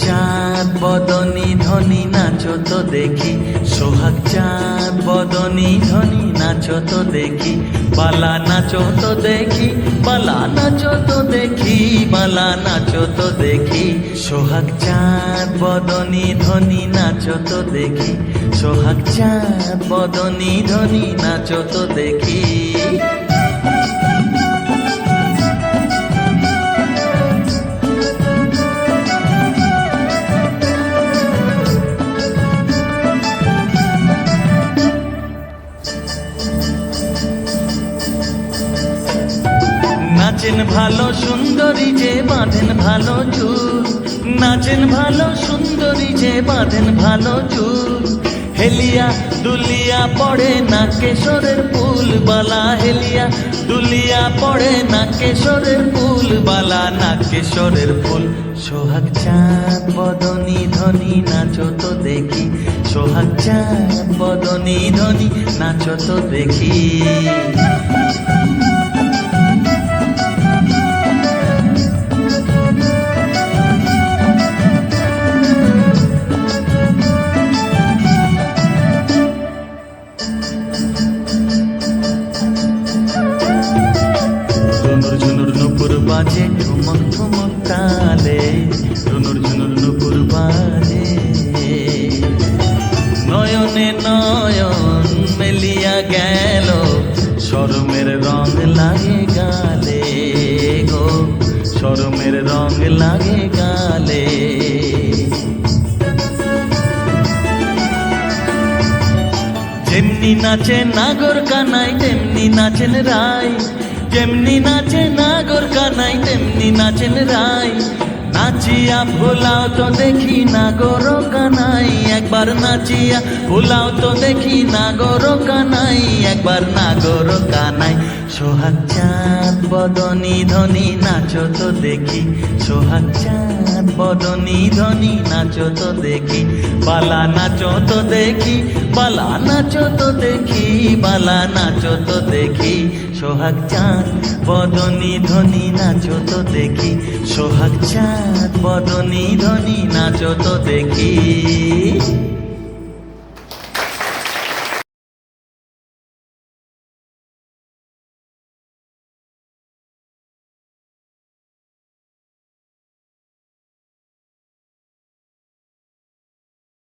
চাঁদ বদনী ধনী নাচো তো দেখি, সোহাগ চাঁদ বদনী ধনী নাচো তো দেখি, বালা নাচো তো দেখি, বালা নাচো তো দেখি, বালা নাচো তো দেখি। সোহাগ চাঁদ বদনী ধনী নাচো তো দেখি, সোহাগ চাঁদ বদনী ধনী নাচো তো দেখি। নাচেন ভালো সুন্দরী যে বাঁধেন ভালো চুল, নাচেন ভালো সুন্দরী যে বাঁধেন ভালো চুল, হেলিয়া দুলিয়া পড়ে না কেশরের ফুল বালা, হেলিয়া দুলিয়া পড়ে না কেশরের ফুল বালা, না কেশরের ফুল। সোহাগ চাঁদ বদনী ধনী নাচো তো দেখি, সোহাগ চাঁদ বদনী ধনী নাচো তো দেখি। ঝুনুর নুপুর বাজে ঠুমক ঠুমক তালে, ঝুনুর ঝুনুর নুপুর বাজে, নয়নে নয়ন মেলিয়া গেল, শরমের রং লাগে গালে গো, শরমের রং লাগে গালে। যেমনি নাচে নাগর কানাই তেমনি নাচেন রাই, যেমনি নাচে নাগর কানাই তেমনি নাচেন রাই, নাচিয়া ভোলাও তো দেখি নাগর কানাই, একবার নাচিয়া ভোলাও তো দেখি নাগর কানাই, একবার নাগর কানাই। সোহাগ চাঁদ বদনী ধনী নাচো তো দেখি, সোহাগ চাঁদ বদনী ধনী নাচো তো দেখি, বালা নাচো তো দেখি, বালা নাচো তো দেখি, বালা নাচো তো দেখি। সোহাগ চাঁদ বদনী ধনী নাচো তো দেখি, সোহাগ চাঁদ বদনী ধনী নাচো তো দেখি।